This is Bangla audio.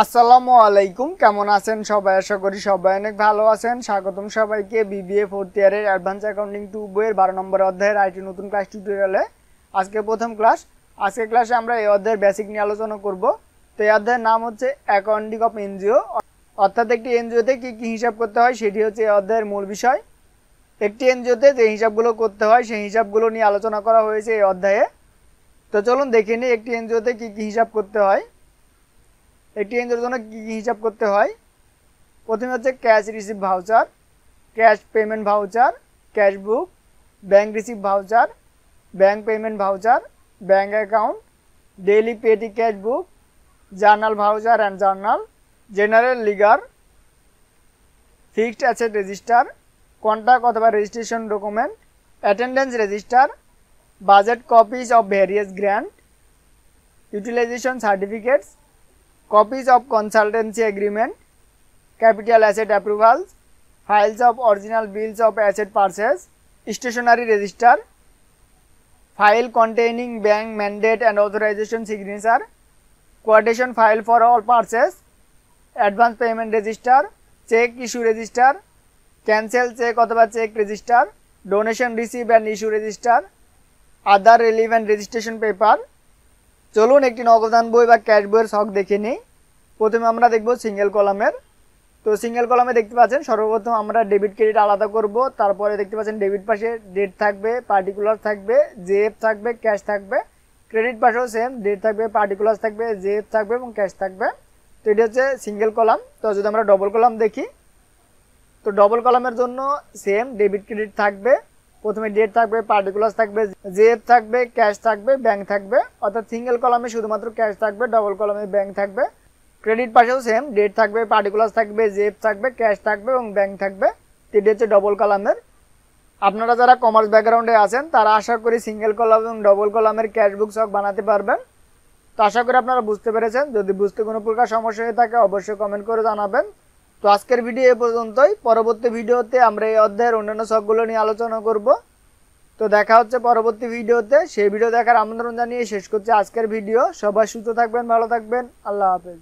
আসসালামু আলাইকুম, কেমন আছেন সবাই? আশা করি সবাই অনেক ভালো আছেন। স্বাগতম সবাইকে বিবিএ ফোর্থ ইয়ারের অ্যাডভান্স অ্যাকাউন্টিং 2 বইয়ের 12 নম্বর অধ্যায়ের আইটি নতুন ক্লাস টিউটোরিয়ালে। আজকে প্রথম ক্লাস। আজকের ক্লাসে আমরা এই অধ্যায়ের বেসিক নিয়ে আলোচনা করব। তো এই অধ্যায়ের নাম হচ্ছে অ্যাকাউন্টিং অফ এনজিও, অর্থাৎ একটি এনজিওতে কী কী হিসাব করতে হয় সেটি হচ্ছে এই অধ্যায়ের মূল বিষয়। একটি এনজিওতে যে হিসাবগুলো করতে হয় সেই হিসাবগুলো নিয়ে আলোচনা করা হয়েছে এই অধ্যায়ে। তো চলুন দেখে নিই একটি এনজিওতে কী কী হিসাব করতে হয়। একটি এনজিওর জন্য কী কী হিসাব করতে হয়। প্রথমে হচ্ছে cash receive voucher, cash payment voucher, cash book, bank receive voucher, bank payment voucher, bank account, daily petty cash book, journal voucher and journal, general ledger, fixed asset register, contract অথবা registration document, attendance register, budget copies of various grant, utilization certificates, copies of consultancy agreement, capital asset approvals, files of original bills of asset purchase, stationery register, file containing bank mandate and authorization signature, quotation file for all purchase, advance payment register, check issue register, cancel check অথবা check register, donation receipt and issue register, other relevant registration paper। চলুন একটি নগদান বই বা ক্যাশ বইয়ের ছক দেখে নিই। প্রথমে আমরা দেখব সিঙ্গেল কলামের। তো সিঙ্গেল কলামে দেখতে পাচ্ছেন সর্বপ্রথম আমরা ডেবিট ক্রেডিট আলাদা করব। তারপরে দেখতে পাচ্ছেন ডেবিট পাশে ডেট থাকবে, পার্টিকুলার থাকবে, জেএফ থাকবে, ক্যাশ থাকবে। ক্রেডিট পাশেও সেম ডেট থাকবে, পার্টিকুলার থাকবে, জেএফ থাকবে এবং ক্যাশ থাকবে। তো এটি হচ্ছে সিঙ্গেল কলাম। তো যদি আমরা ডবল কলাম দেখি, তো ডবল কলামের জন্য সেম ডেবিট ক্রেডিট থাকবে। প্রথমে ডেট থাকবে, পার্টিকুলার থাকবে, জেএফ থাকবে, ক্যাশ থাকবে, ব্যাংক থাকবে। অর্থাৎ সিঙ্গেল কলামে শুধুমাত্র ক্যাশ থাকবে, ডবল কলামে ব্যাংক থাকবে। ক্রেডিট পাশেও সেম ডেট থাকবে, পার্টিকুলার থাকবে, জেএফ থাকবে, ক্যাশ থাকবে এবং ব্যাংক থাকবে। এটি হচ্ছে ডবল কলামের। আপনারা যারা কমার্স ব্যাকগ্রাউন্ডে আছেন তারা আশা করি সিঙ্গেল কলাম এবং ডবল কলামের ক্যাশ বুক ছক বানাতে পারবেন। তো আশা করি আপনারা বুঝতে পেরেছেন। যদি বুঝতে কোনো প্রকার সমস্যা হয়ে থাকে অবশ্যই কমেন্ট করে জানাবেন। তো আজকের ভিডিও এ পর্যন্তই। পরবর্তী ভিডিওতে আমরা এই অধ্যায়ের অন্যান্য ছকগুলো নিয়ে আলোচনা করব। তো দেখা হচ্ছে পরবর্তী ভিডিওতে। সেই ভিডিও দেখার আমন্ত্রণ জানিয়ে শেষ করছি আজকের ভিডিও। সবাই সুস্থ থাকবেন, ভালো থাকবেন। আল্লাহ হাফেজ।